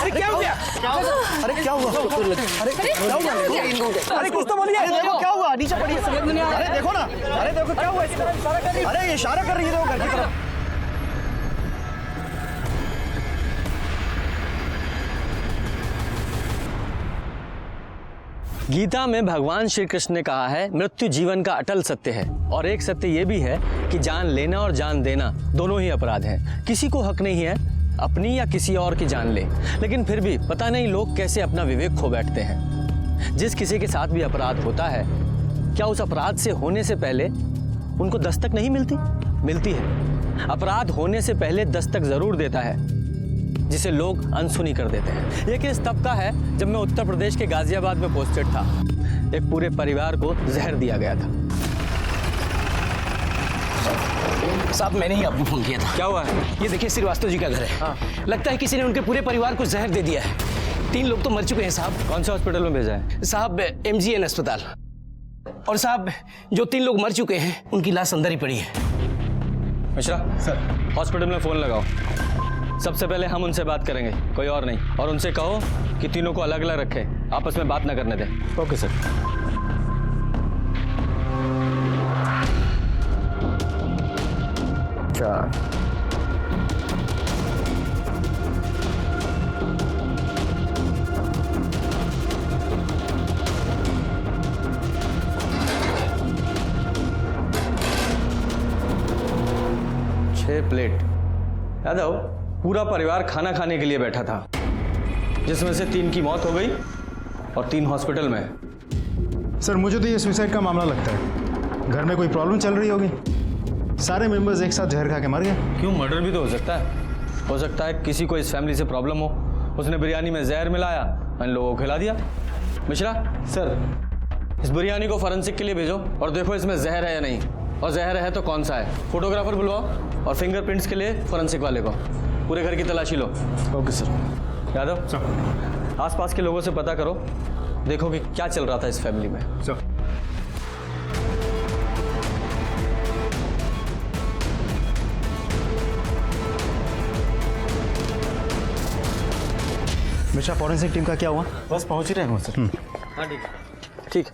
अरे क्या हो गया? अरे क्या हुआ? अरे क्या हुआ? अरे कुछ तो बोलिए। अरे देखो क्या हुआ, नीचे पड़ी है। अरे देखो ना, अरे देखो क्या हुआ इसको। अरे ये इशारा कर रही है घर की तरफ। गीता में भगवान श्री कृष्ण ने कहा है मृत्यु जीवन का अटल सत्य है, और एक सत्य ये भी है कि जान लेना और जान देना दोनों ही अपराध हैं। किसी को हक नहीं है अपनी या किसी और की जान ले, लेकिन फिर भी पता नहीं लोग कैसे अपना विवेक खो बैठते हैं। जिस किसी के साथ भी अपराध होता है, क्या उस अपराध से होने से पहले उनको दस्तक नहीं मिलती? मिलती है। अपराध होने से पहले दस्तक जरूर देता है, जिसे लोग अनसुनी कर देते हैं। ये केस तब का है जब मैं उत्तर प्रदेश के गाजियाबाद में पोस्टेड था। एक पूरे परिवार को जहर दिया गया था। साहब मैंने ही आपको फोन किया था। क्या हुआ है? ये देखिए श्रीवास्तव जी का घर है। हाँ। लगता है किसी ने उनके पूरे परिवार को जहर दे दिया है। 3 लोग तो मर चुके हैं साहब। कौन से हॉस्पिटल में भेजा है? साहब MGN अस्पताल। और साहब जो 3 लोग मर चुके हैं उनकी लाश अंदर ही पड़ी है। मिश्रा सर, हॉस्पिटल में फोन लगाओ। सबसे पहले हम उनसे बात करेंगे, कोई और नहीं। और उनसे कहो कि तीनों को अलग अलग रखे, आपस में बात ना करने दें। Okay sir. चार 6 प्लेट। यादव, पूरा परिवार खाना खाने के लिए बैठा था, जिसमें से 3 की मौत हो गई और 3 हॉस्पिटल में है। सर मुझे तो ये सुसाइड का मामला लगता है। घर में कोई प्रॉब्लम चल रही होगी, सारे मेंबर्स एक साथ जहर खा के मर गए। क्यों, मर्डर भी तो हो सकता है। हो सकता है किसी को इस फैमिली से प्रॉब्लम हो, उसने बिरयानी में जहर मिलाया, इन लोगों को खिला दिया। मिश्रा सर, इस बिरयानी को फॉरेंसिक के लिए भेजो और देखो इसमें जहर है या नहीं, और जहर है तो कौन सा है। फोटोग्राफर बुलवाओ और फिंगरप्रिंट्स के लिए फॉरेंसिक वाले को। पूरे घर की तलाशी लो। Okay sir. यादव सर, आसपास के लोगों से पता करो, देखो कि क्या चल रहा था इस फैमिली में। सर मिश्रा, फॉरेंसिक टीम का क्या हुआ? बस पहुंच ही रहे हैं सर। हाँ ठीक है, ठीक।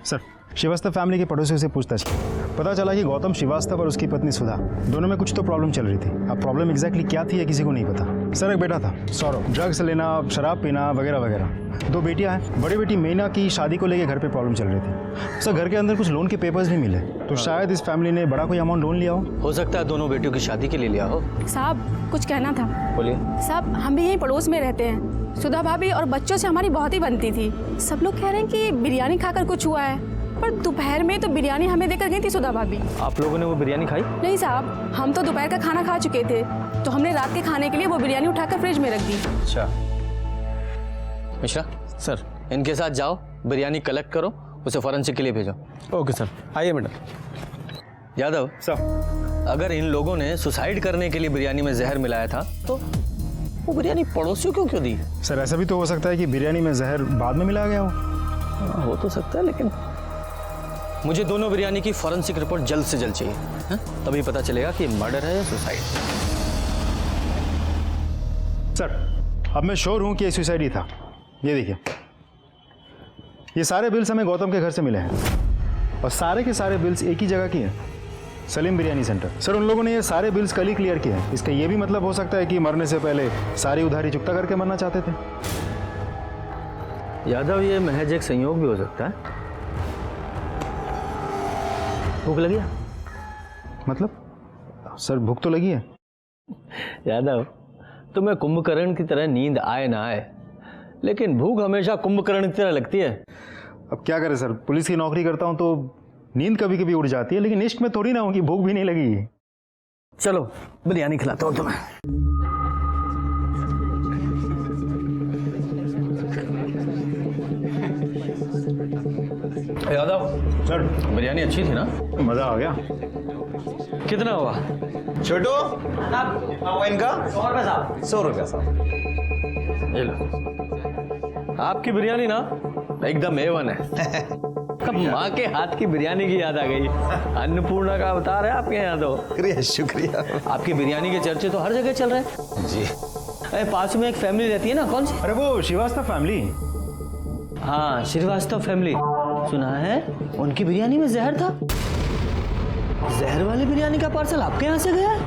सर श्रीवास्तव फैमिली के पड़ोसियों से पूछताछ की, पता चला कि गौतम श्रीवास्तव और उसकी पत्नी सुधा दोनों में कुछ तो प्रॉब्लम चल रही थी। अब प्रॉब्लम एग्जैक्टली क्या थी ये किसी को नहीं पता। सर एक बेटा था सौरभ, ड्रग्स लेना, शराब पीना वगैरह वगैरह। 2 बेटियां हैं। बड़ी बेटी मीना की शादी को लेकर घर पे प्रॉब्लम चल रही थी। सर घर के अंदर कुछ लोन के पेपर्स भी मिले, तो शायद इस फैमिली ने बड़ा कोई अमाउंट लोन लिया हो सकता है दोनों बेटियों की शादी के लिए लिया हो। साहब कुछ कहना था। बोलिए। साहब हम भी यहीं पड़ोस में रहते हैं। सुधा भाभी और बच्चों से हमारी बहुत ही बनती थी। सब लोग कह रहे हैं कि बिरयानी खाकर कुछ हुआ है, पर दोपहर में तो बिरयानी हमें देकर गई थी सुधा भाभी। आप लोगों ने वो बिरयानी खाई? नहीं साहब, हम तो दोपहर का खाना खा चुके थे, तो हमने रात के खाने के लिए वो बिरयानी उठाकर फ्रिज में रख दी। अच्छा। मिश्रा सर, इनके साथ जाओ, बिरयानी कलेक्ट करो, उसे फॉरेंसिक के लिए भेजो। ओके सर, आइए मैडम। यादव सर, अगर इन लोगों ने सुसाइड करने के लिए बिरयानी में जहर मिलाया था, तो वो बिरयानी पड़ोसियों क्यों दी? सर ऐसा भी तो हो सकता है कि बिरयानी में जहर बाद में मिलाया गया हो। हो तो सकता है, लेकिन मुझे दोनों बिरयानी की फॉरेंसिक रिपोर्ट जल्द से जल्द चाहिए, है? तभी पता चलेगा कि मर्डर है या सुसाइड। सर अब मैं श्योर हूँ कि ये सुसाइड ही था। ये देखिए, ये सारे बिल्स हमें गौतम के घर से मिले हैं, और सारे के सारे बिल्स एक ही जगह की हैं, सलीम बिरयानी सेंटर। सर उन लोगों ने ये सारे बिल्स कल ही क्लियर किए हैं। इसका ये भी मतलब हो सकता है कि मरने से पहले सारी उधारी चुकता करके मरना चाहते थे। यादव, ये महज एक संयोग भी हो सकता है। भूख लगी है? मतलब सर भूख तो लगी है। यादव, तुम्हें कुंभकर्ण की तरह नींद आए ना आए, लेकिन भूख हमेशा कुंभकर्ण की तरह लगती है। अब क्या करें सर, पुलिस की नौकरी करता हूँ तो नींद कभी कभी उड़ जाती है, लेकिन इश्क में थोड़ी ना हो कि भूख भी नहीं लगी। चलो बिरयानी खिलाता हूँ तुम्हें। यादव सर बिरयानी अच्छी थी ना? मज़ा आ गया। कितना हुआ? छोटू वो इनका 100 रुपये साहब। 100 रुपये साहब। ये लो। आपकी बिरयानी ना एकदम A1 है। अब माँ के हाथ की बिरयानी की याद आ गई। अन्नपूर्णा का अवतार है आपके यहाँ तो। शुक्रिया शुक्रिया। आपकी बिरयानी के चर्चे तो हर जगह चल रहे हैं जी। अरे पास में एक फैमिली रहती है ना, कौन सी? अरे वो श्रीवास्तव फैमिली। हाँ, श्रीवास्तव फैमिली। सुना है उनकी बिरयानी में जहर था। जहर वाली बिरयानी का पार्सल आपके यहाँ से गया है?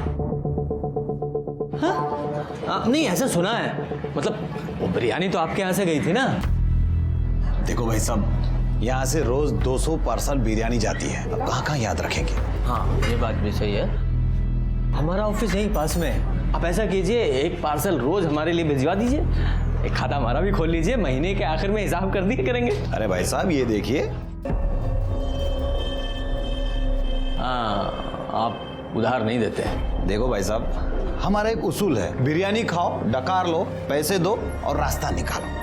हाँ? नहीं, ऐसा सुना है, मतलब वो बिरयानी तो आपके यहाँ से गई थी ना। देखो भाई साहब, यहाँ से रोज 200 पार्सल बिरयानी जाती है, अब कहाँ कहाँ याद रखेंगे। हाँ, ये बात भी सही है। हमारा ऑफिस यहीं पास में है। आप ऐसा कीजिए, एक पार्सल रोज हमारे लिए भिजवा दीजिए, एक खाता हमारा भी खोल लीजिए, महीने के आखिर में हिसाब कर दिए करेंगे। अरे भाई साहब ये देखिए। हाँ, आप उधार नहीं देते हैं। देखो भाई साहब, हमारा एक उसूल है, बिरयानी खाओ, डकार लो, पैसे दो और रास्ता निकालो।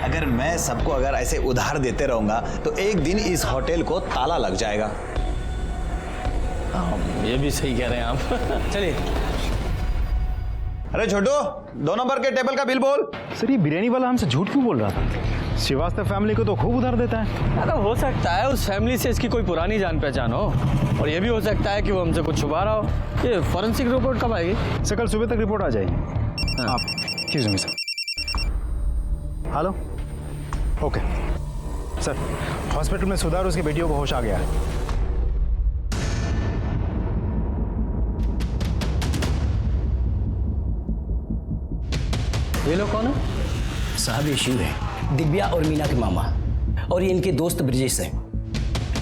अगर मैं सबको अगर ऐसे उधार देते रहूंगा तो एक दिन इस होटल को ताला लग जाएगा। ये भी सही कह रहे हैं आप। चलिए। अरे छोटू, 2 नंबर के टेबल का बिल बोल। सर, ये बिरयानी वाला हमसे झूठ क्यों बोल रहा था? श्रीवास्तव फैमिली को तो खूब उधार देता है। अरे हो सकता है उस फैमिली से इसकी कोई पुरानी जान पहचान हो, और ये भी हो सकता है कि वो हमसे कुछ छुपा रहा हो। ये फॉरेंसिक रिपोर्ट कब आएगी? सर, कल सुबह तक रिपोर्ट आ जाएगी। आप excuse me sir. Hello, okay sir, hospital में सुधार, उसकी बेटियों को होश आ गया है। ये लोग कौन है? साहब ये शिव है, दिव्या और मीना के मामा, और ये इनके दोस्त ब्रजेश हैं।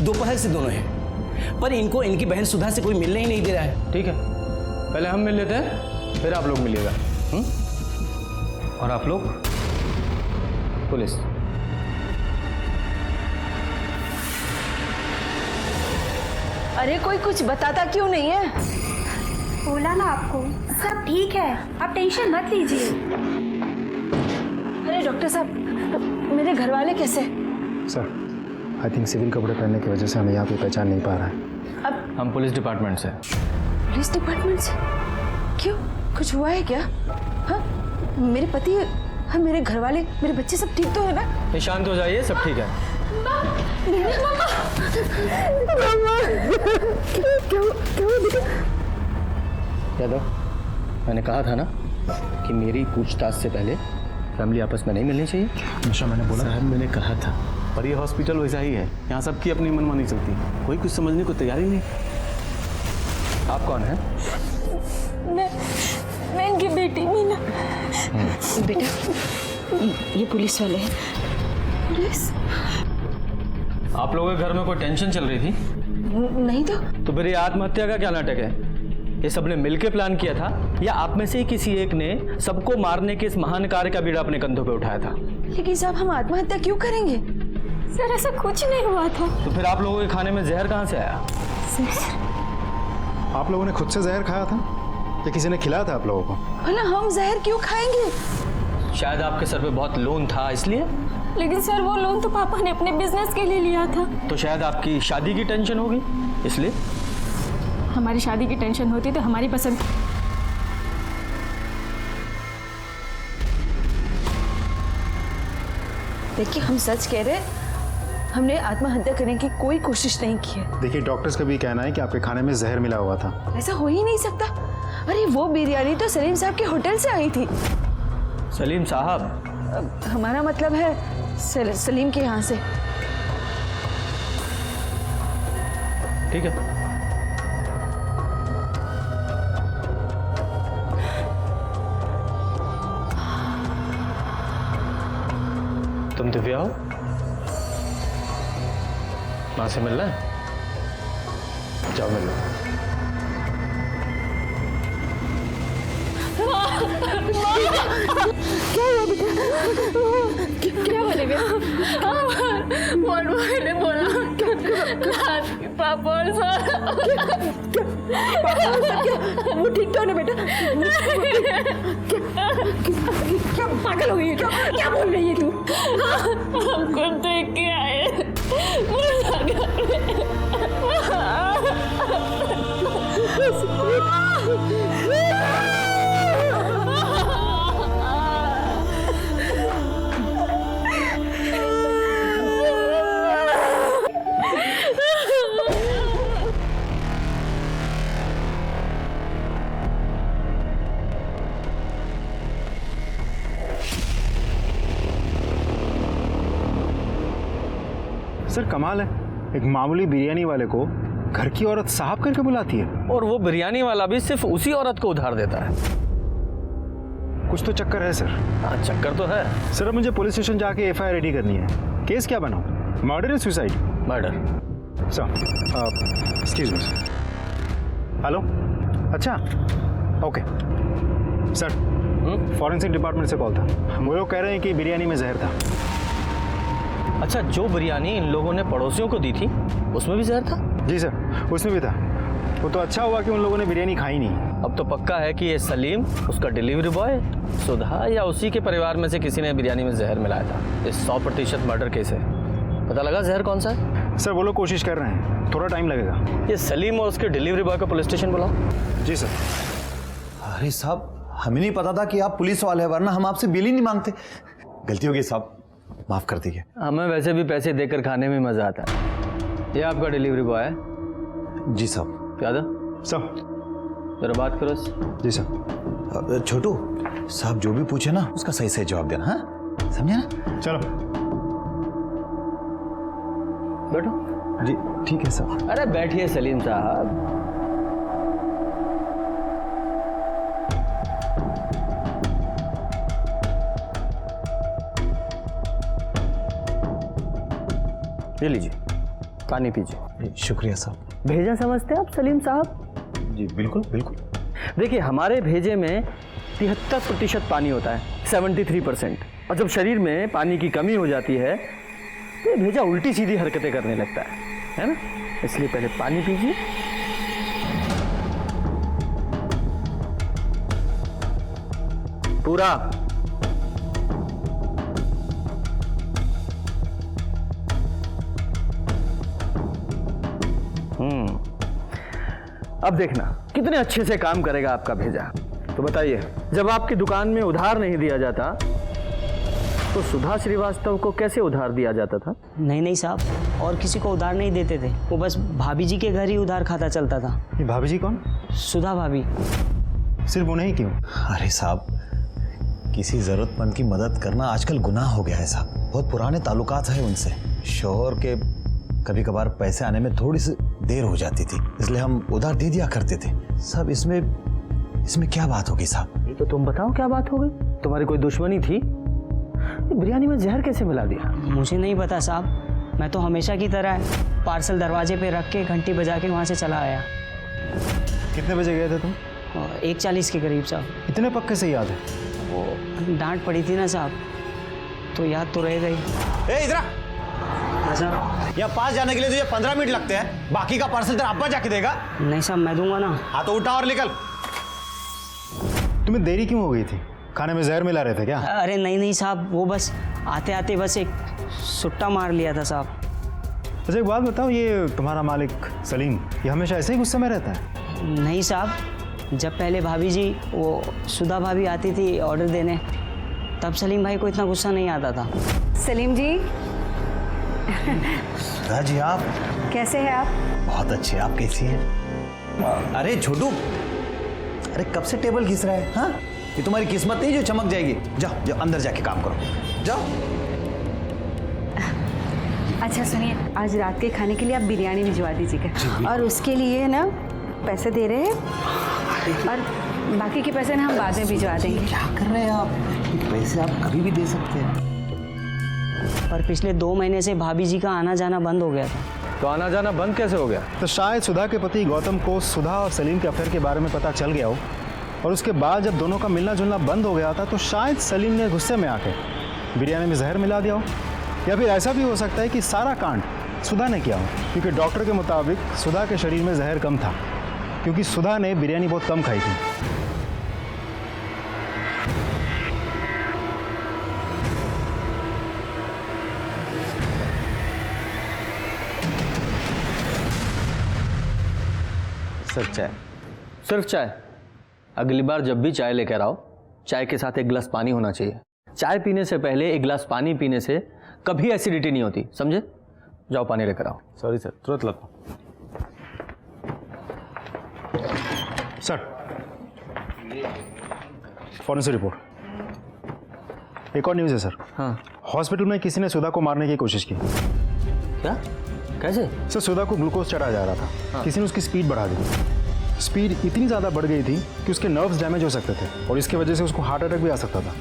दोपहर से दोनों हैं, पर इनको इनकी बहन सुधा से कोई मिलने ही नहीं दे रहा है। ठीक है, पहले हम मिल लेते हैं, फिर आप लोग मिलिएगा। और आप लोग पुलिस। अरे कोई कुछ बताता क्यों नहीं है? बोला ना आपको, सब ठीक है, आप टेंशन मत लीजिए। अरे डॉक्टर साहब, मेरे घर वाले कैसे? सर, आई थिंक सिविल कपड़े पहनने की वजह से हमें यहाँ पे पहचान नहीं पा रहा है। अब हम पुलिस डिपार्टमेंट से। पुलिस डिपार्टमेंट से? क्यों, कुछ हुआ है क्या? हाँ, मेरे पति, हाँ मेरे घर वाले, मेरे बच्चे सब ठीक तो है ना? ये शांत हो जाइए, सब ठीक है। यादव, मैंने कहा था ना कि मेरी पूछताछ से पहले फैमिली आपस में नहीं मिलनी चाहिए। हमेशा मैंने बोला। साहब मैंने कहा था, पर ये हॉस्पिटल वैसा ही है, यहाँ सबकी अपनी मनमानी चलती है, कोई कुछ समझने को तैयार ही नहीं। आप कौन हैं? मैं इनकी बेटी मीना। बेटा, ये पुलिस वाले हैं। पुलिस? आप लोगों के घर में कोई टेंशन चल रही थी? नहीं तो फिर ये आत्महत्या का क्या नाटक है? ये सबने मिलकर प्लान किया था, या आप में से ही किसी एक ने सबको मारने के इस महान कार्य का बीड़ा अपने कंधों पे उठाया था? लेकिन साहब, हम आत्महत्या क्यों करेंगे? सर, ऐसा कुछ नहीं हुआ था। तो फिर आप लोगों के खाने में जहर कहाँ से आया? आप लोगों ने खुद से जहर खाया था या किसी ने खिलाया था आप लोगों को? भला हम जहर क्यों खाएंगे? शायद आपके सर पे बहुत लोन था इसलिए। लेकिन सर, वो लोन तो पापा ने अपने बिजनेस के लिए लिया था। तो शायद आपकी शादी की टेंशन होगी इसलिए। हमारी शादी की टेंशन होती तो हमारी पसंद। देखिए, हम सच कह रहे हैं, हमने आत्महत्या करने की कोई कोशिश नहीं की है। देखिए, डॉक्टर्स का भी कहना है कि आपके खाने में जहर मिला हुआ था। ऐसा हो ही नहीं सकता। अरे वो बिरयानी तो सलीम साहब के होटल से आई थी। सलीम साहब? हमारा मतलब है सलीम के यहाँ से। ठीक है, तुम दिव्या हो? माँ से मिलना है? जाओ मिल लो। क्या हुआ बेटा? क्या हुआ दिव्या? ने बोला पापा और वो ठीक तो है ना बेटा? क्या पागल हो गई है? क्या बोल रही है तू? हमको देख के आए। सर कमाल है, एक मामूली बिरयानी वाले को घर की औरत साहब करके बुलाती है। और वो बिरयानी वाला भी सिर्फ उसी औरत को उधार देता है। कुछ तो चक्कर है सर। हाँ, चक्कर तो है। सर अब मुझे पुलिस स्टेशन जाके एफआईआर रेडी करनी है। केस क्या बनाऊं, मर्डर या suicide? Murder. Sir excuse me. Hello, अच्छा ओके सर, फॉरेंसिक डिपार्टमेंट से कॉल था। वो लोग कह रहे हैं कि बिरयानी में जहर था। अच्छा, जो बिरयानी इन लोगों ने पड़ोसियों को दी थी उसमें भी जहर था? जी सर, उसमें भी था। वो तो अच्छा हुआ कि उन लोगों ने बिरयानी खाई नहीं। अब तो पक्का है कि ये सलीम, उसका डिलीवरी बॉय, सुधा या उसी के परिवार में से किसी ने बिरयानी में जहर मिलाया था। ये 100% मर्डर केस है। पता लगा जहर कौन सा है? सर वो लोग कोशिश कर रहे हैं, थोड़ा टाइम लगेगा। ये सलीम और उसके डिलीवरी बॉय को पुलिस स्टेशन बुलाओ। जी सर। अरे साहब, हमें नहीं पता था कि आप पुलिस वाले हैं, वरना हम आपसे बिल ही नहीं मांगते। गलती हो गई साहब, माफ कर दीजिए। हमें वैसे भी पैसे देकर खाने में मजा आता है। ये आपका डिलीवरी बॉय है? जी साहब। याद है? सर। जरा बात करो। जी सर। छोटू साहब जो भी पूछे ना उसका सही सही जवाब देना, हाँ समझे ना? चलो बैठो। जी ठीक है साहब। अरे बैठिए सलीम साहब। ये लीजिए, पानी पीजिए। शुक्रिया साहब। भेजा समझते हैं आप सलीम साहब? जी बिल्कुल बिल्कुल। देखिए, हमारे भेजे में 73% पानी होता है, 73%। और जब शरीर में पानी की कमी हो जाती है तो ये भेजा उल्टी सीधी हरकतें करने लगता है ना? इसलिए पहले पानी पीजिए। पूरा। अब देखना कितने अच्छे से काम करेगा आपका भेजा। तो बताइए, जब आपकी दुकान में उधार नहीं दिया जाता तो सुधा श्रीवास्तव को कैसे उधार दिया जाता था? नहीं साहब, और किसी को उधार नहीं देते थे। वो बस भाभी जी के घर ही उधार खाता चलता था। ये भाभी जी कौन? सुधा भाभी। सिर्फ उन्हें ही क्यों? अरे साहब, किसी जरूरतमंद की मदद करना आजकल गुनाह हो गया है साहब। बहुत पुराने ताल्लुकात है उनसे। शोहर के कभी कभार पैसे आने में थोड़ी सी देर हो जाती थी, इसलिए हम उधार दे दिया करते थे। सब इसमें क्या बात होगी साहब? ये तो तुम बताओ, क्या बात हो गई? तुम्हारी कोई दुश्मनी थी? बिरयानी में जहर कैसे मिला दिया? मुझे नहीं पता साहब, मैं तो हमेशा की तरह पार्सल दरवाजे पे रख के घंटी बजा के वहाँ से चला आया। कितने बजे गए थे तुम? 1:40 के करीब साहब। इतने पक्के से याद है? वो डांट पड़ी थी ना साहब, तो याद तो रह गई। इधर यहाँ पास जाने के लिए तुझे 15 मिनट लगते हैं, बाकी का पार्सल तेरा अब्बा जाके देगा। नहीं साहब, मैं दूंगा ना। हाँ तो उठा और निकल। तुम्हें देरी क्यों हो गई थी? खाने में जहर मिला रहे थे क्या? अरे नहीं साहब, वो बस आते आते बस एक सुट्टा मार लिया था साहब। अच्छा एक बात बताओ, ये तुम्हारा मालिक सलीम ये हमेशा ऐसे ही गुस्से में रहता है? नहीं साहब, जब पहले भाभी जी वो सुधा भाभी आती थी ऑर्डर देने, तब सलीम भाई को इतना गुस्सा नहीं आता था। सलीम जी। सुधा जी आप कैसे हैं आप? बहुत अच्छे, आप कैसी हैं? अरे छोटू, अरे कब से टेबल घिस रहा है? हाँ, ये तुम्हारी किस्मत नहीं जो चमक जाएगी। जाओ जाओ अंदर जाके काम करो, जाओ। अच्छा सुनिए, आज रात के खाने के लिए आप बिरयानी भिजवा दीजिएगा, और उसके लिए ना पैसे दे रहे हैं, और बाकी के पैसे ना हम बाद में भिजवा देंगे। क्या कर रहे हैं आप? पैसे आप कभी भी दे सकते हैं। पर पिछले 2 महीने से भाभी जी का आना जाना बंद हो गया था। तो आना जाना बंद कैसे हो गया? तो शायद सुधा के पति गौतम को सुधा और सलीम के अफेयर के बारे में पता चल गया हो, और उसके बाद जब दोनों का मिलना जुलना बंद हो गया था तो शायद सलीम ने गुस्से में आके बिरयानी में जहर मिला दिया हो। या फिर ऐसा भी हो सकता है कि सारा कांड सुधा ने किया हो, क्योंकि डॉक्टर के मुताबिक सुधा के शरीर में जहर कम था, क्योंकि सुधा ने बिरयानी बहुत कम खाई थी। सिर्फ चाय? सिर्फ चाय? अगली बार जब भी चाय लेकर आओ, चाय के साथ एक गिलास पानी होना चाहिए। चाय पीने से पहले एक गिलास पानी पीने से कभी एसिडिटी नहीं होती, समझे? जाओ पानी लेकर आओ। सॉरी सर, तुरंत लगो। Sir, forensic report. एक और न्यूज़ है सर। हाँ। हॉस्पिटल में किसी ने सुधा को मारने की कोशिश की। क्या? कैसे? सर सुधा को ग्लूकोज चढ़ा जा रहा था, किसी ने उसकी स्पीड बढ़ा दी। स्पीड इतनी ज़्यादा बढ़ गई थी कि उसके नर्व्स डैमेज हो सकते थे और इसकी वजह से उसको हार्ट अटैक भी आ सकता था।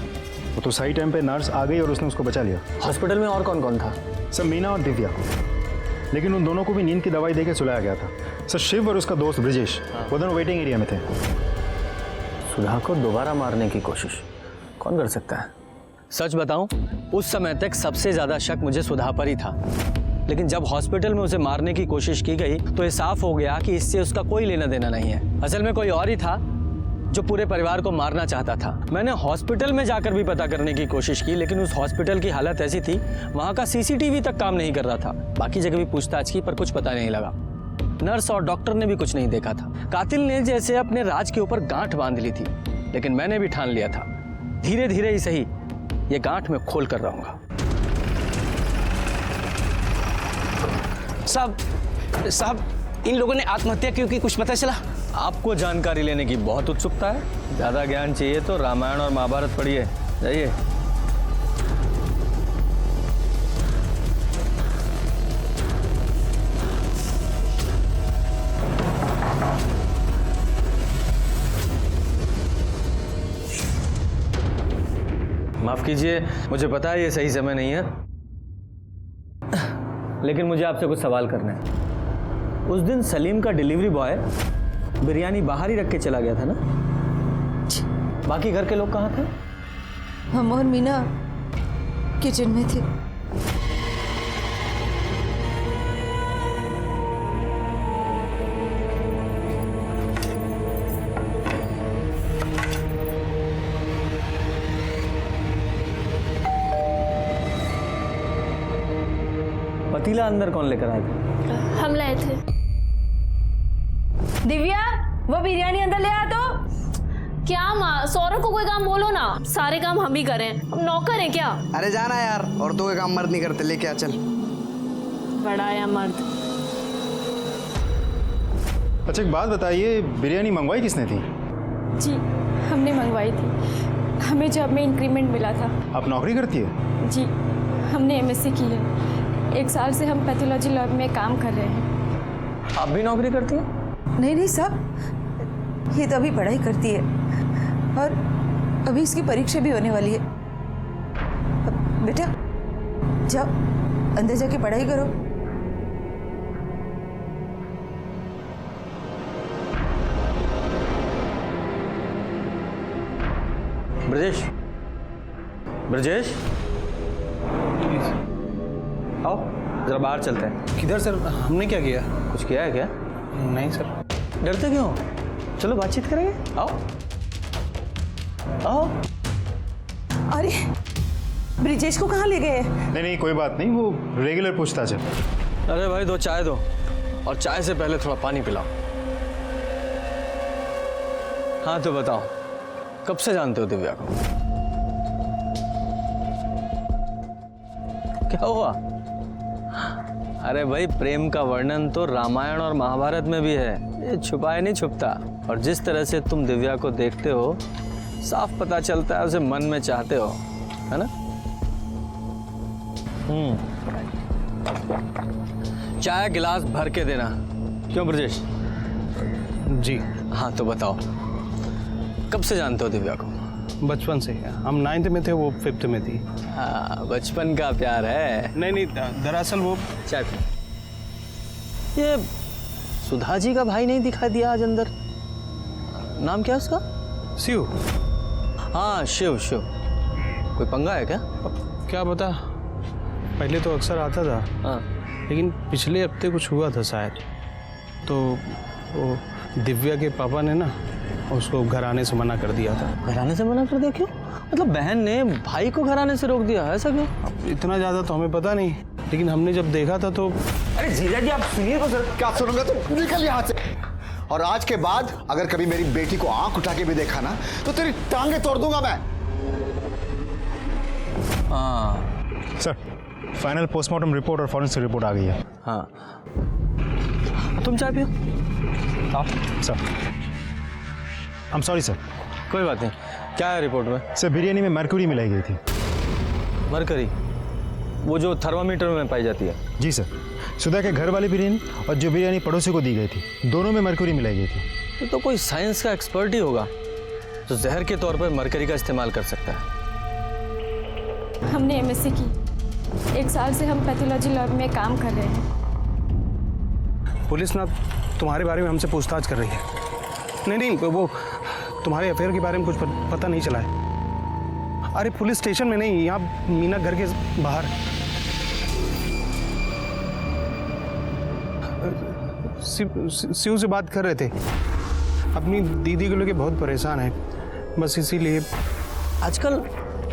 वो तो सही टाइम पे नर्स आ गई और उसने उसको बचा लिया। हॉस्पिटल में और कौन कौन था? सर मीना और दिव्या, लेकिन उन दोनों को भी नींद की दवाई देके सुलाया गया था। सर शिव और उसका दोस्त ब्रिजेश वो दोनों वेटिंग एरिया में थे। सुधा को दोबारा मारने की कोशिश कौन कर सकता है? सच बताऊं, उस समय तक सबसे ज्यादा शक मुझे सुधा पर ही था, लेकिन जब हॉस्पिटल में उसे मारने की कोशिश की गई तो ये साफ हो गया कि इससे उसका कोई लेना देना नहीं है। असल में कोई और ही था जो पूरे परिवार को मारना चाहता था। मैंने हॉस्पिटल में जाकर भी पता करने की कोशिश की, लेकिन उस हॉस्पिटल की हालत ऐसी थी, वहां का सीसीटीवी तक काम नहीं कर रहा था। बाकी जगह भी पूछताछ की पर कुछ पता नहीं लगा। नर्स और डॉक्टर ने भी कुछ नहीं देखा था। कातिल ने जैसे अपने राज के ऊपर गांठ बांध ली थी, लेकिन मैंने भी ठान लिया था, धीरे धीरे ही सही ये गांठ में खोल कर रहूंगा। साहब इन लोगों ने आत्महत्या क्यों की, कुछ पता चला? आपको जानकारी लेने की बहुत उत्सुकता है? ज्यादा ज्ञान चाहिए तो रामायण और महाभारत पढ़िए, जाइए। माफ कीजिए, मुझे पता है ये सही समय नहीं है, लेकिन मुझे आपसे कुछ सवाल करना है। उस दिन सलीम का डिलीवरी बॉय बिरयानी बाहर ही रख के चला गया था ना? बाकी घर के लोग कहाँ थे? हम और मीना किचन में थे। पतीला अंदर कौन लेकर आया था? हम लाए थे। दिव्या वो बिरयानी अंदर ले आ। तो क्या माँ, सौरभ को कोई काम बोलो ना, सारे काम हम ही करें, हम नौकर हैं क्या? अरे जाना यार, औरतों के काम मर्द नहीं करते, लेके आ चल। बड़ा या मर्द। अच्छा एक बात बताइए, बिरयानी मंगवाई किसने थी? जी हमने मंगवाई थी, हमें जॉब में इंक्रीमेंट मिला था। आप नौकरी करती है? जी हमने MSc की है, 1 साल से हम पैथोलॉजी लैब में काम कर रहे हैं। आप भी नौकरी करती हैं? नहीं साहब, ये तो अभी पढ़ाई करती है और अभी इसकी परीक्षा भी होने वाली है। बेटा जाओ अंदर जाके पढ़ाई करो। ब्रजेश, ब्रजेश आओ जरा बाहर चलते हैं। किधर सर? हमने क्या किया? कुछ किया है क्या? नहीं सर। डरते क्यों? चलो बातचीत करेंगे, आओ आओ। अरे ब्रिजेश को कहाँ ले गए? नहीं नहीं कोई बात नहीं, वो रेगुलर पूछताछ है। अरे भाई 2 चाय दो, और चाय से पहले थोड़ा पानी पिलाओ। हाँ तो बताओ, कब से जानते हो दिव्या को? क्या हुआ? अरे भाई प्रेम का वर्णन तो रामायण और महाभारत में भी है, ये छुपाए नहीं छुपता। और जिस तरह से तुम दिव्या को देखते हो, साफ पता चलता है उसे मन में चाहते हो, है ना? चाय गिलास भर के देना। क्यों ब्रजेश? जी हाँ तो बताओ, कब से जानते हो दिव्या को? बचपन से। हम 9th में थे, वो 5th में थी। हाँ बचपन का प्यार है। नहीं, दरअसल वो चाय पी। ये सुधा जी का भाई नहीं दिखाई दिया आज अंदर? नाम क्या उसका? शिव। हाँ शिव। शिव कोई पंगा है क्या? क्या बता, पहले तो अक्सर आता था। हाँ लेकिन पिछले हफ्ते कुछ हुआ था शायद, तो वो दिव्या के पापा ने ना उसको घर आने से मना कर दिया था। घर आने से मना कर दिया? क्यों? मतलब बहन ने भाई को घर आने से रोक दिया, ऐसा क्यों? इतना ज़्यादा तो हमें पता नहीं, लेकिन हमने जब देखा था तो। अरे जीजा जी आप सुनिए तो सर। क्या सुनूंगा? तुम निकल यहाँ से। और आज के बाद अगर कभी मेरी बेटी को आंख उठा के भी देखा ना, तो तेरी टांगे तोड़ दूंगा मैं। हाँ सर फाइनल पोस्टमार्टम रिपोर्ट और फॉरेंसिक रिपोर्ट आ गई है। हाँ तुम चाय पियो। आप सर। I'm sorry sir. कोई बात नहीं। क्या है रिपोर्ट में? सर बिरयानी में मरकरी मिलाई गई थी। मरकरी? वो जो थर्मामीटर में पाई जाती है? जी सर। सुधा के घर वाली बिरयानी और जो बिरयानी पड़ोसी को दी गई थी, दोनों में मरकरी मिलाई गई थी। ये तो कोई साइंस का एक्सपर्ट ही होगा तो जहर के तौर पर मरकरी का इस्तेमाल कर सकता है। हमने एमएससी की, 1 साल से हम पैथोलॉजी लैब में काम कर रहे हैं। पुलिस ना तुम्हारे बारे में हमसे पूछताछ कर रही है। नहीं, वो तुम्हारे अफेयर के बारे में कुछ पता नहीं चला है। अरे पुलिस स्टेशन में नहीं, यहाँ मीना घर के बाहर। शिव से बात कर रहे थे, अपनी दीदी को लेके बहुत परेशान है, बस इसीलिए। आजकल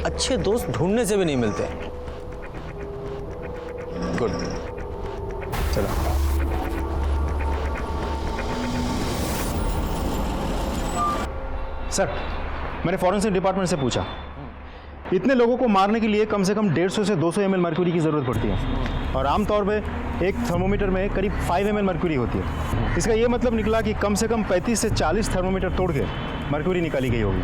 अच्छे दोस्त ढूंढने से भी नहीं मिलते। गुड, चलो। सर, मैंने फॉरेंसिक डिपार्टमेंट से पूछा, इतने लोगों को मारने के लिए कम से कम 150 से 200 ml मर्क्यूरी की ज़रूरत पड़ती है और आमतौर पे एक थर्मोमीटर में करीब 5 ml मर्क्यूरी होती है। इसका ये मतलब निकला कि कम से कम 35 से 40 थर्मोमीटर तोड़ के मर्क्यूरी निकाली गई होगी।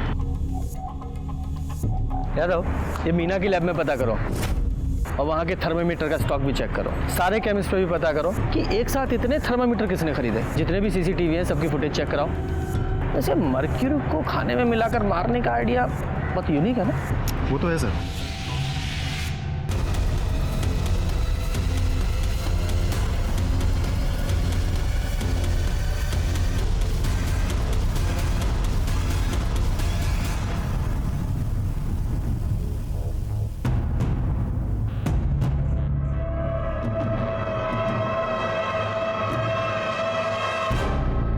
यादव, ये मीना की लैब में पता करो और वहाँ के थर्मोमीटर का स्टॉक भी चेक करो। सारे केमिस्ट पे भी पता करो कि एक साथ इतने थर्मोमीटर किसने खरीदे। जितने भी सीसीटीवी हैं सबकी फुटेज चेक कराओ। वैसे मर्क्यूरी को खाने में मिलाकर मारने का आइडिया बहुत यूनिक है ना? वो तो है सर।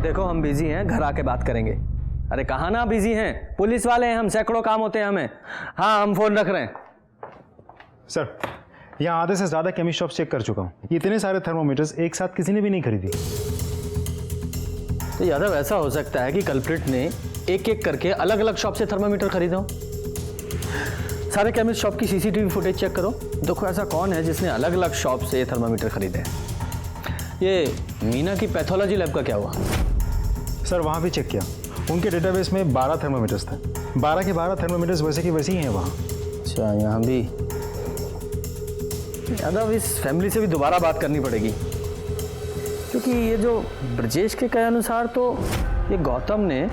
देखो, हम बिजी हैं, घर आके बात करेंगे। अरे कहाँ ना बिजी हैं, पुलिस वाले हैं हम, सैकड़ों काम होते हैं हमें। हाँ, हम फोन रख रहे हैं। सर, यहाँ आधे से ज़्यादा केमिस्ट शॉप चेक कर चुका हूँ, इतने सारे थर्मोमीटर्स एक साथ किसी ने भी नहीं खरीदी। तो यादव, ऐसा हो सकता है कि कल्प्रिट ने एक एक करके अलग अलग शॉप से थर्मोमीटर खरीदा हो। सारे केमिस्ट शॉप की सीसीटीवी फुटेज चेक करो, देखो ऐसा कौन है जिसने अलग अलग शॉप से ये थर्मोमीटर खरीदे हैं। ये मीना की पैथोलॉजी लैब का क्या हुआ? सर, वहाँ भी चेक किया, उनके डेटाबेस में 12 थर्मोमीटर्स थे। 12 के 12 थर्मोमीटर्स वैसे की वैसे ही हैं वहाँ। अच्छा, यहाँ भी। यादव, इस फैमिली से भी दोबारा बात करनी पड़ेगी, क्योंकि ये जो ब्रजेश के कहे अनुसार तो ये गौतम ने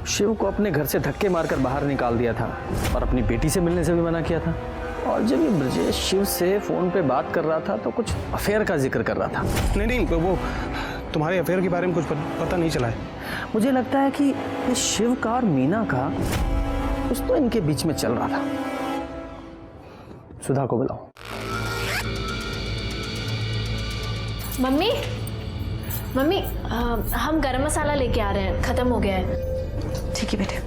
शिव को अपने घर से धक्के मारकर बाहर निकाल दिया था और अपनी बेटी से मिलने से भी मना किया था। और जब ये ब्रजेश शिव से फ़ोन पे बात कर रहा था तो कुछ अफेयर का जिक्र कर रहा था। नहीं, वो तुम्हारे अफेयर के बारे में कुछ पता नहीं चला है। मुझे लगता है कि ये शिव का और मीना का कुछ तो इनके बीच में चल रहा था। सुधा को बुलाओ। मम्मी, हम गरम मसाला लेके आ रहे हैं, खत्म हो गया है। ठीक है बेटे।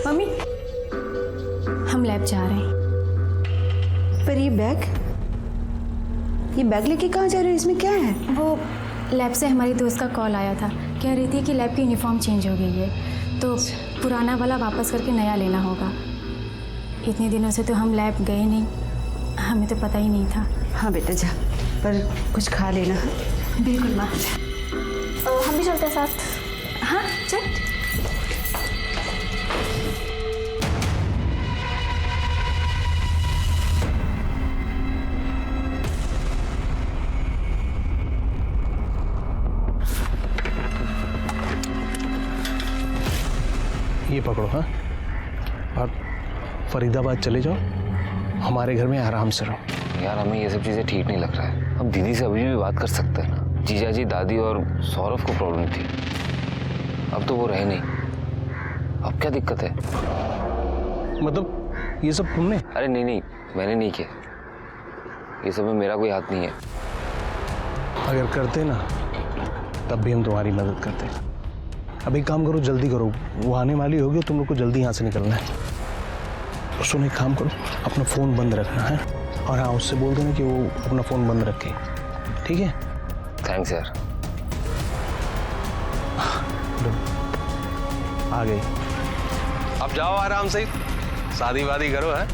मम्मी, हम लैब जा रहे हैं। पर ये बैग लेके कहाँ जा रहे हो? इसमें क्या है? वो लैब से हमारी दोस्त का कॉल आया था, कह रही थी कि लैब की यूनिफॉर्म चेंज हो गई है तो पुराना वाला वापस करके नया लेना होगा। इतने दिनों से तो हम लैब गए नहीं, हमें तो पता ही नहीं था। हाँ बेटा जा, पर कुछ खा लेना। बिल्कुल माँ। हम भी चलते हैं साथ। हाँ चल। ये पकड़ो। हाँ, और फरीदाबाद चले जाओ, हमारे घर में आराम से रहो। यार, हमें ये सब चीज़ें ठीक नहीं लग रहा है। हम दीदी से अभी भी बात कर सकते हैं ना। जीजा जी, दादी और सौरभ को प्रॉब्लम थी, अब तो वो रहे नहीं। अब क्या दिक्कत है? मतलब ये सब तुमने? अरे नहीं, मैंने नहीं किया। ये सब में मेरा कोई हाथ नहीं है। अगर करते ना तब भी हम तुम्हारी मदद करते। अब एक काम करो, जल्दी करो, वो आने वाली होगी, तुम लोग को जल्दी यहाँ से निकलना है। और सुनो, एक काम करो, अपना फ़ोन बंद रखना है और हाँ, उससे बोल देना कि वो अपना फ़ोन बंद रखे, ठीक है? थैंक्स यार। आ गई। अब जाओ आराम से, शादी वादी करो। है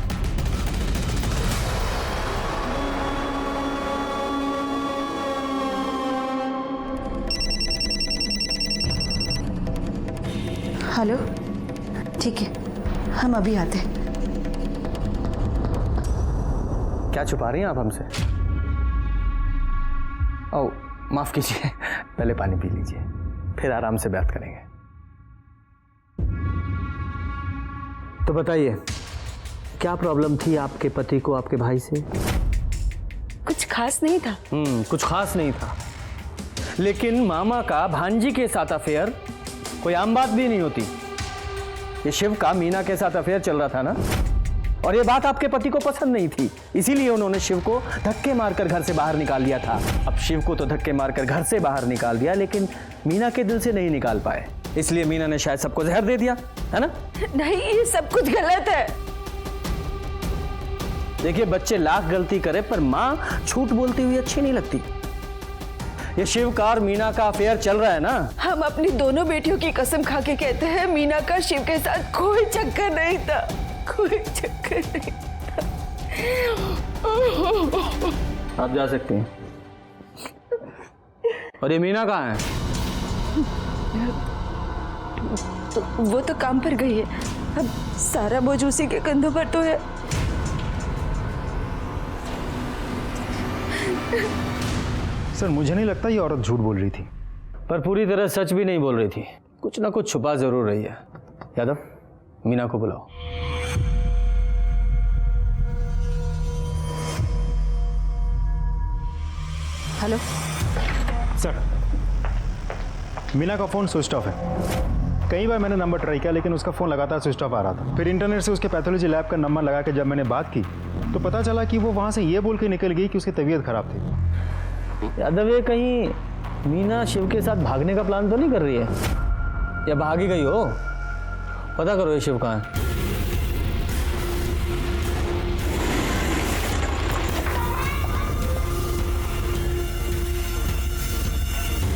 हेलो, ठीक है, हम अभी आते हैं। क्या छुपा रही हैं आप हमसे? ओ माफ कीजिए, पहले पानी पी लीजिए, फिर आराम से बात करेंगे। तो बताइए, क्या प्रॉब्लम थी आपके पति को आपके भाई से? कुछ खास नहीं था। कुछ खास नहीं था, लेकिन मामा का भांजी के साथ अफेयर कोई आम बात भी नहीं होती। ये शिव का मीना के साथ अफेयर चल रहा था ना, और ये बात आपके पति को पसंद नहीं थी, इसीलिए उन्होंने शिव को धक्के मारकर घर से बाहर निकाल दिया था। अब शिव को तो धक्के मारकर घर से बाहर निकाल दिया, लेकिन मीना के दिल से नहीं निकाल पाए, इसलिए मीना ने शायद सबको जहर दे दिया, है ना? नहीं, ये सब कुछ गलत है। देखिए, बच्चे लाख गलती करे पर माँ झूठ बोलती हुई अच्छी नहीं लगती। ये शिव का और मीना का अफेयर चल रहा है ना। हम अपनी दोनों बेटियों की कसम खा के कहते हैं, मीना का शिव के साथ कोई चक्कर नहीं था, कोई चक्कर नहीं था। आप जा सकती हैं। और ये मीना कहाँ है? वो तो काम पर गई है, अब सारा बोझ उसी के कंधों पर तो है। सर मुझे नहीं लगता ये औरत झूठ बोल रही थी। पर पूरी तरह सच भी नहीं बोल रही थी, कुछ ना कुछ छुपा जरूर रही है। यादव, मीना को बुलाओ। हेलो सर, मीना का फ़ोन स्विच ऑफ है। कई बार मैंने नंबर ट्राई किया, लेकिन उसका फ़ोन लगातार स्विच ऑफ आ रहा था। फिर इंटरनेट से उसके पैथोलॉजी लैब का नंबर लगा के जब मैंने बात की तो पता चला कि वो वहाँ से ये बोल के निकल गई कि उसकी तबीयत खराब थी। यादव, ये कहीं मीना शिव के साथ भागने का प्लान तो नहीं कर रही है, या भाग ही गई हो? पता करो ये शिव कहाँ है।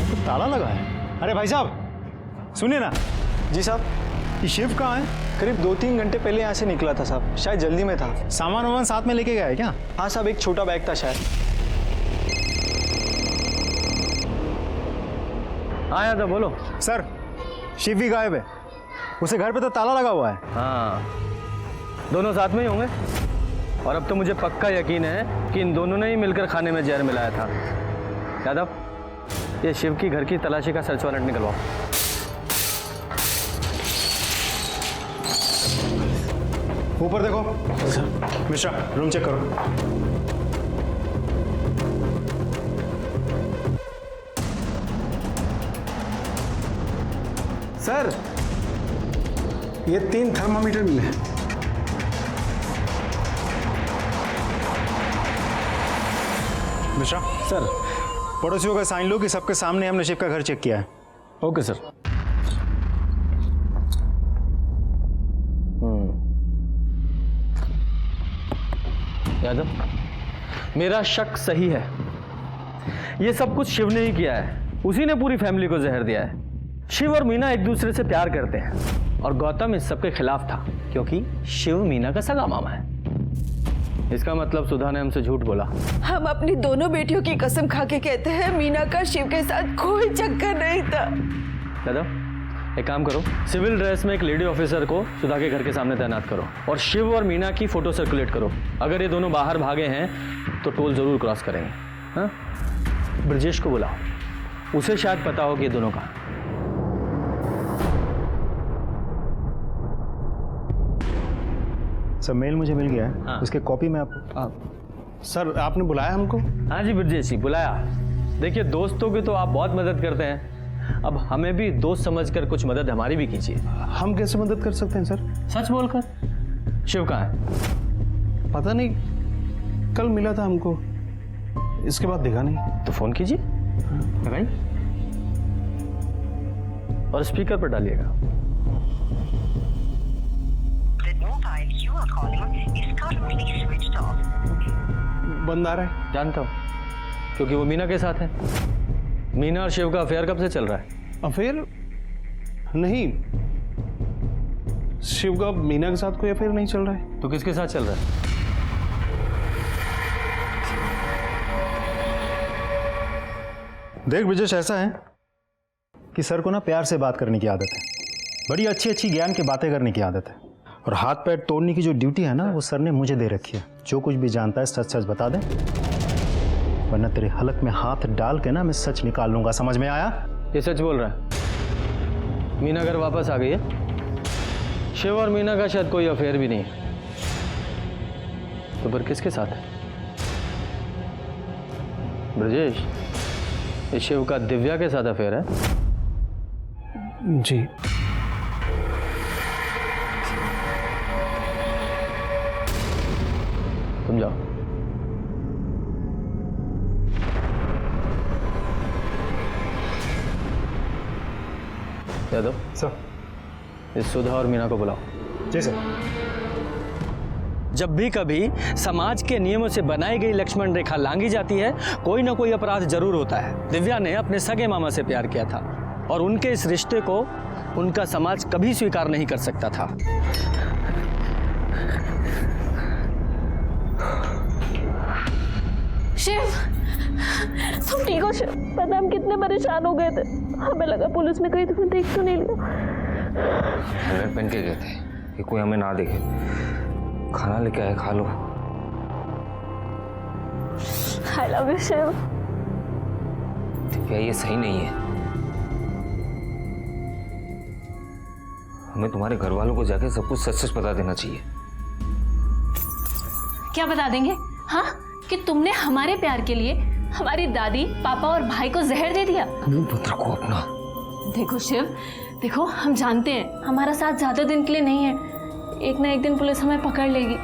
तो ताला लगा है। अरे भाई साहब सुनिए ना। जी साहब। ये शिव कहाँ है? करीब 2-3 घंटे पहले यहाँ से निकला था साहब, शायद जल्दी में था। सामान वामान साथ में लेके गया है क्या? हाँ साहब, एक छोटा बैग था शायद। हाँ यादव, बोलो। सर, शिव भी गायब है, उसे घर पे तो ताला लगा हुआ है। हाँ, दोनों साथ में ही होंगे, और अब तो मुझे पक्का यकीन है कि इन दोनों ने ही मिलकर खाने में जहर मिलाया था। यादव, ये शिव की घर की तलाशी का सर्च वारंट निकलवाओ। ऊपर देखो। मिश्रा, रूम चेक करो। सर, ये 3 थर्मामीटर मिले हैं। मिश्रा सर, पड़ोसियों का साइन लो कि सबके सामने हमने शिव का घर चेक किया है। Okay sir. यादव, मेरा शक सही है, ये सब कुछ शिव ने ही किया है, उसी ने पूरी फैमिली को जहर दिया है। शिव और मीना एक दूसरे से प्यार करते हैं, और गौतम इस सब के खिलाफ था, क्योंकि शिव मीना का सगा मामा है। इसका मतलब सुधा ने हमसे झूठ बोला। हम अपनी दोनों बेटियों की कसम खा के कहते हैं, मीना का शिव के साथ कोई चक्कर नहीं था। यादव, एक काम करो, सिविल ड्रेस में एक लेडी ऑफिसर को सुधा के घर के सामने तैनात करो, और शिव और मीना की फोटो सर्कुलेट करो। अगर ये दोनों बाहर भागे हैं तो टोल जरूर क्रॉस करेंगे। हाँ, ब्रजेश को बुलाओ, उसे शायद पता हो कि ये दोनों कहाँ। सर, मेल मुझे मिल गया है। हाँ। उसके कॉपी में आपको। सर, आपने बुलाया हमको? हाँ जी ब्रजेश जी, बुलाया। देखिए, दोस्तों की तो आप बहुत मदद करते हैं, अब हमें भी दोस्त समझकर कुछ मदद हमारी भी कीजिए। हम कैसे मदद कर सकते हैं सर? सच बोलकर। शिव कहाँ है? पता नहीं, कल मिला था हमको, इसके बाद दिखा नहीं। तो फोन कीजिए, लगाइए, और स्पीकर पर डालिएगा। बंद आ रहा है। जानता हूँ, क्योंकि वो मीना के साथ है। मीना और शिव का अफेयर कब से चल रहा है? अफेयर नहीं, शिव का मीना के साथ कोई अफेयर नहीं चल रहा है। तो किसके साथ चल रहा है? देख ब्रजेश, ऐसा है कि सर को ना प्यार से बात करने की आदत है, बड़ी अच्छी अच्छी ज्ञान की बातें करने की आदत है, और हाथ पैर तोड़ने की जो ड्यूटी है ना, वो सर ने मुझे दे रखी है। जो कुछ भी जानता है सच सच बता दे, वरना तेरे हलक में हाथ डाल के ना मैं सच निकाल लूंगा। समझ में आया? ये सच बोल रहा है। मीना घर वापस आ गई है। शिव और मीना का शायद कोई अफेयर भी नहीं है। तो फिर किसके साथ है? ब्रजेश, ये शिव का दिव्या के साथ अफेयर है? जी। तुम जाओ। यादव सर, इस सुधा और मीना को बुलाओ। जी सर। जब भी कभी समाज के नियमों से बनाई गई लक्ष्मण रेखा लांघी जाती है, कोई ना कोई अपराध जरूर होता है। दिव्या ने अपने सगे मामा से प्यार किया था और उनके इस रिश्ते को उनका समाज कभी स्वीकार नहीं कर सकता था। शिव, तुम ठीक हो? शिव, पता हम कितने परेशान हो गए थे। हमें लगा पुलिस में कहीं तुम्हें देख तो नहीं लिया। हेलमेट पहन के गए थे कि कोई हमें ना देखे। खाना लेके आए, खा लो। I love you Shiv. Divya, ये सही नहीं है। हमें तुम्हारे घर वालों को जाके सब कुछ सच सच बता देना चाहिए। क्या बता देंगे? हाँ, कि तुमने हमारे प्यार के लिए हमारी दादी, पापा और भाई को जहर दे दिया। पुत्र को अपना। देखो शिव, देखो हम जानते हैं हमारा साथ ज्यादा दिन के लिए नहीं है। एक ना एक दिन पुलिस हमें पकड़ लेगी।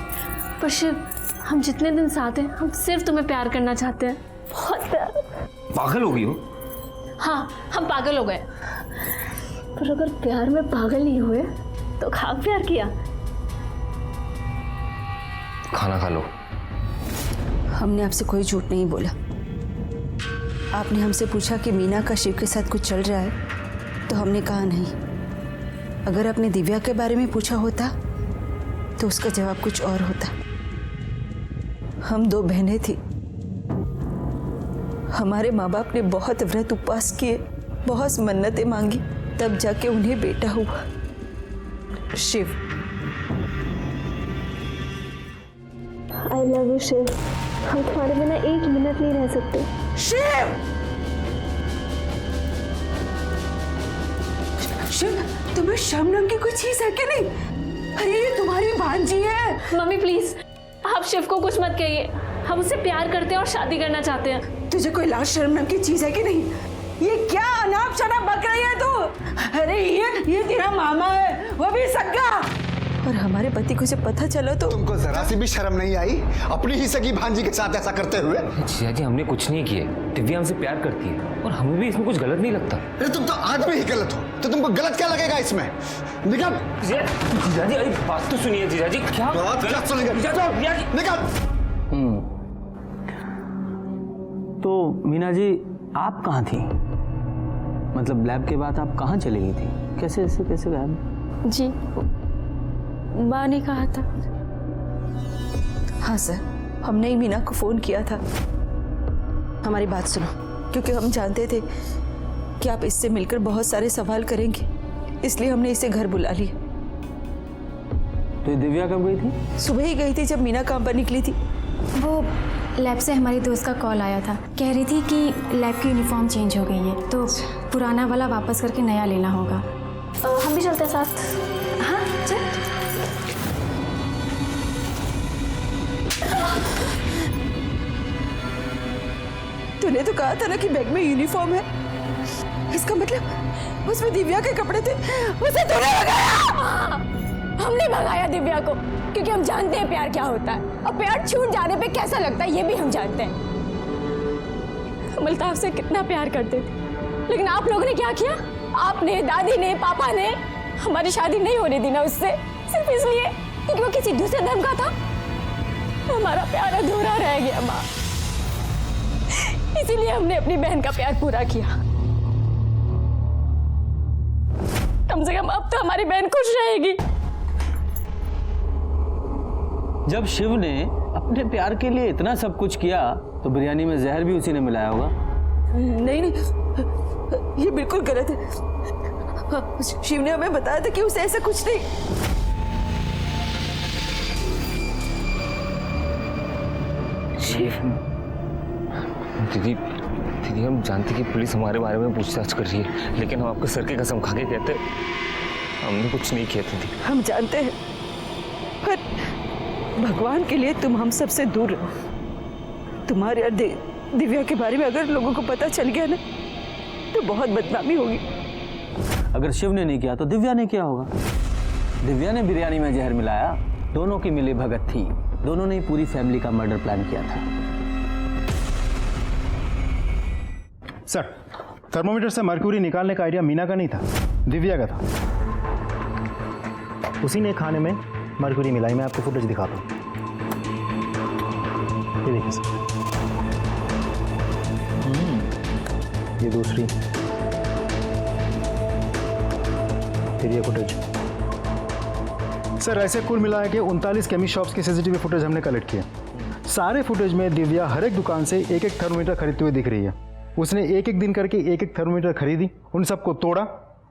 पर शिव, हम जितने दिन साथ हैं, हम सिर्फ तुम्हें प्यार करना चाहते हैं। बहुत प्यार। पागल हो गई हो? हाँ, हम पागल हो गए। पर अगर प्यार में पागल नहीं हुए तो खाक प्यार किया। खाना खा लो। हमने आपसे कोई झूठ नहीं बोला। आपने हमसे पूछा कि मीना का शिव के साथ कुछ चल रहा है, तो हमने कहा नहीं। अगर आपने दिव्या के बारे में पूछा होता तो उसका जवाब कुछ और होता। हम 2 बहनें थी। हमारे माँ बाप ने बहुत व्रत उपवास किए, बहुत मन्नतें मांगी, तब जाके उन्हें बेटा हुआ, Shiv. I love you Shiv. हम तुम्हारे बिना एक मिनट नहीं रह सकते। शिव! शिव, तुम्हें शर्म नाम की कोई चीज है कि नहीं? अरे ये तुम्हारी भांजी है। मम्मी प्लीज, आप शिव को कुछ मत कहिए। हम उससे प्यार करते हैं और शादी करना चाहते हैं। तुझे कोई लाज शर्म नाम की चीज है कि नहीं? ये क्या अनाप शनाप बक रही है तू? अरे ये तेरा मामा है, वो भी सगा। और हमारे पति को जब पता चला तो तुमको जरा सी भी शर्म नहीं आई अपनी ही सगी भांजी के साथ ऐसा करते हुए? जीजा जी, हमने कुछ नहीं किया। दिव्या हमसे प्यार करती है और हमें भी इसमें कुछ गलत नहीं लगता। अरे तुम तो आदमी ही गलत हो, तो तुमको गलत क्या लगेगा इसमें? निकल। जीजा जी, अरे बात तो सुनिए। जीजा जी, क्या बात क्या सुनेगा? निकल। तो मीना जी, आप कहाँ थी? मतलब लैब के बाद आप कहाँ चली गई थी? कैसे गायब? जी, माँ ने कहा था। हाँ सर, हमने ही मीना को फोन किया था। हमारी बात सुनो, क्योंकि हम जानते थे कि आप इससे मिलकर बहुत सारे सवाल करेंगे, इसलिए हमने इसे घर बुला लिया। तो ये दिव्या कब गई थी? सुबह ही गई थी जब मीना काम पर निकली थी। वो लैब से हमारी दोस्त का कॉल आया था। कह रही थी कि लैब की यूनिफॉर्म चेंज हो गई है, तो पुराना वाला वापस करके नया लेना होगा। हम भी चलते हैं साथ। हाँ चल। तूने तो कहा था ना कि बैग में यूनिफॉर्म है। इसका मतलब उसमें दिव्या के कपड़े थे, उसे तूने भगाया। हमने भगाया दिव्या को, क्योंकि हम जानते हैं प्यार क्या होता है और प्यार छूट जाने पे कैसा लगता है, ये भी हम जानते हैं। हम अल्ताफ से कितना प्यार करते थे, लेकिन आप लोगों ने क्या किया? आपने, दादी ने, पापा ने हमारी शादी नहीं होने दी ना उससे, सिर्फ इसलिए क्योंकि वो किसी दूसरे धर्म का था। हमारा प्यार अधूरा रह गया माँ, इसीलिए हमने अपनी बहन का प्यार पूरा किया। कम से कम अब तो हमारी बहन खुश रहेगी। जब शिव ने अपने प्यार के लिए इतना सब कुछ किया, तो बिरयानी में जहर भी उसी ने मिलाया होगा। नहीं, ये बिल्कुल गलत है। शिव ने हमें बताया था कि उसे ऐसा कुछ नहीं। शिव, दीदी दीदी हम जानते कि पुलिस हमारे बारे में पूछताछ कर रही है, लेकिन हम आपके सर की कसम खा के कहते हमने कुछ नहीं किया दीदी। हम जानते हैं, पर भगवान के लिए तुम हम सबसे दूर रहो। तुम्हारे और दिव्या के बारे में अगर लोगों को पता चल गया ना तो बहुत बदनामी होगी। अगर शिव ने नहीं किया तो दिव्या ने किया होगा। दिव्या ने बिरयानी में जहर मिलाया, दोनों की मिली भगत थी, दोनों ने पूरी फैमिली का मर्डर प्लान किया था। सर, थर्मोमीटर से मर्क्यूरी निकालने का आइडिया मीना का नहीं था, दिव्या का था। उसी ने खाने में मर्क्यूरी मिलाई। मैं आपको फुटेज दिखाता हूँ, ये देखिए सर, ये दूसरी, फिर ये फुटेज। सर ऐसे कुल मिला के 39 केमिस्ट शॉप्स की सीसीटीवी फुटेज हमने कलेक्ट किया। सारे फुटेज में दिव्या हर एक दुकान से एक एक थर्मोमीटर खरीदते हुए दिख रही है। उसने एक एक दिन करके एक एक थर्मोमीटर खरीदी, उन सबको तोड़ा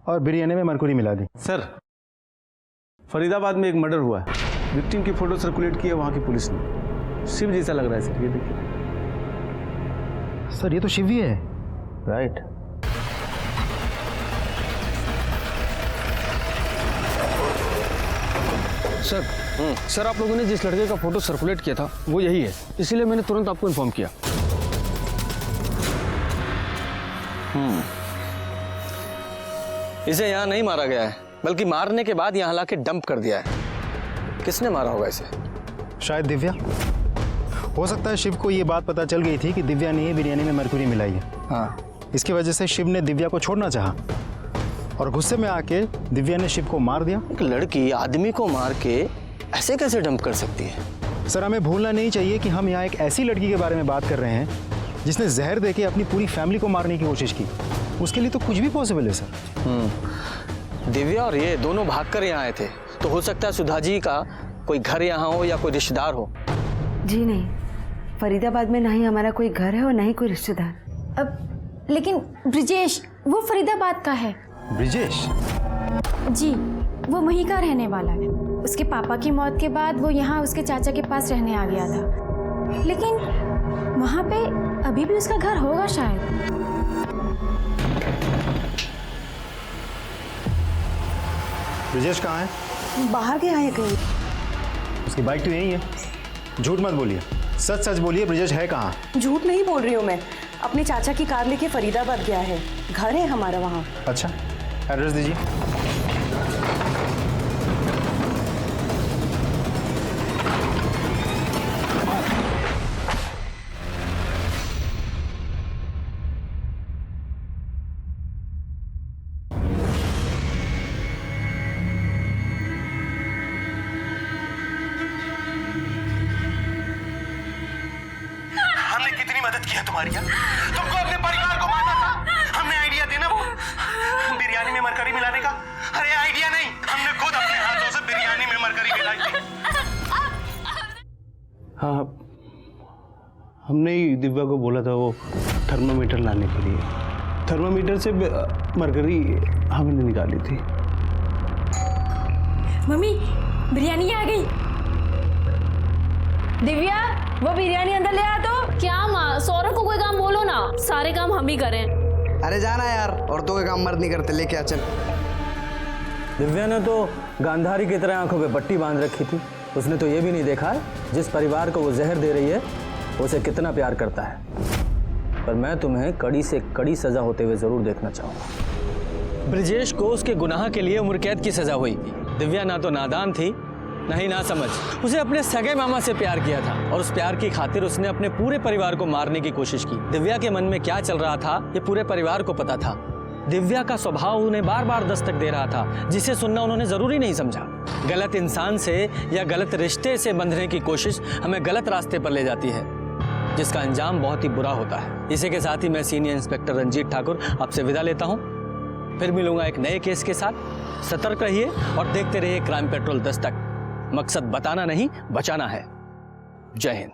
और बिरयानी में मरकुरी मिला दी। सर, फरीदाबाद में एक मर्डर हुआ है, विक्टिम की फोटो सर्कुलेट की है वहां की पुलिस ने। शिव जैसा लग रहा है सर, ये देखिए। सर ये तो शिव ही है। राइट। सर आप लोगों ने जिस लड़के का फोटो सर्कुलेट किया था वो यही है, इसीलिए मैंने तुरंत आपको इन्फॉर्म किया। इसे यहाँ नहीं मारा गया है, बल्कि मारने के बाद यहाँ लाके डंप कर दिया है। किसने मारा होगा इसे? शायद दिव्या। हो सकता है शिव को ये बात पता चल गई थी कि दिव्या ने ही बिरयानी में मरकुरी मिलाई है। हाँ, इसकी वजह से शिव ने दिव्या को छोड़ना चाहा और गुस्से में आके दिव्या ने शिव को मार दिया। एक लड़की आदमी को मार के ऐसे कैसे डंप कर सकती है? सर हमें भूलना नहीं चाहिए कि हम यहाँ एक ऐसी लड़की के बारे में बात कर रहे हैं जिसने जहर देके अपनी पूरी फैमिली को मारने की कोशिश की। उसके लिए तो कुछ भी पॉसिबल है सर। दिव्या और ये दोनों भागकर यहाँ आए थे, तो हो सकता है सुधा जी का कोई घर यहाँ हो या कोई रिश्तेदार हो। जी नहीं, फरीदाबाद में ना ही हमारा कोई घर है और ना ही कोई रिश्तेदार। अब लेकिन ब्रिजेश वो फरीदाबाद का है। ब्रिजेश? जी, वो वहीं का रहने वाला है। उसके पापा की मौत के बाद वो यहाँ उसके चाचा के पास रहने आ गया था, लेकिन वहाँ पे अभी भी उसका घर होगा शायद। ब्रिजेश कहाँ है? बाहर गया है कहीं। उसकी बाइक तो यही है। झूठ मत बोलिए, सच सच बोलिए, ब्रिजेश है कहाँ? झूठ नहीं बोल रही हूँ मैं, अपने चाचा की कार लेके फरीदाबाद गया है, घर है हमारा वहाँ। अच्छा, एड्रेस दीजिए। हमने कितनी मदद की है तुम्हारी? तुमको अपने परिवार को मारना था, हमने आइडिया देना वो बिरयानी में मरकरी मिलाने का। अरे आइडिया नहीं, हमने खुद अपने हाथों से बिरयानी में मरकरी मिलाई थी। हाँ, हमने ही दिव्या को बोला था वो थर्मामीटर लाने के लिए। थर्मामीटर से मरकरी हमने निकाली थी। मम्मी, बिरयानी आ गई। दिव्या, वो बिरयानी अंदर ले आ। तो क्या माँ, सौरभ को कोई काम बोलो ना, सारे काम हम ही करें। अरे जाना यार, औरतों के काम मर्द नहीं करते, लेके आ चल। दिव्या ने तो गांधारी की तरह आंखों पे पट्टी बांध रखी थी। उसने तो ये भी नहीं देखा जिस परिवार को वो जहर दे रही है उसे कितना प्यार करता है। पर मैं तुम्हें कड़ी से कड़ी सजा होते हुए जरूर देखना चाहूंगा। ब्रिजेश को उसके गुनाह के लिए उम्र कैद की सजा हुई। दिव्या ना तो नादान थी ना ही ना समझ, उसे अपने सगे मामा से प्यार किया था और उस प्यार की खातिर उसने अपने पूरे परिवार को मारने की कोशिश की। दिव्या के मन में क्या चल रहा था ये पूरे परिवार को पता था। दिव्या का स्वभाव उन्हें बार बार दस्तक दे रहा था, जिसे सुनना उन्होंने जरूरी नहीं समझा। गलत इंसान से या गलत रिश्ते से बंधने की कोशिश हमें गलत रास्ते पर ले जाती है, जिसका अंजाम बहुत ही बुरा होता है। इसी के साथ ही मैं सीनियर इंस्पेक्टर रंजीत ठाकुर आपसे विदा लेता हूँ। फिर मिलूंगा एक नए केस के साथ। सतर्क रहिए और देखते रहिए क्राइम पेट्रोल दस्तक। मकसद बताना नहीं, बचाना है। जय हिंद।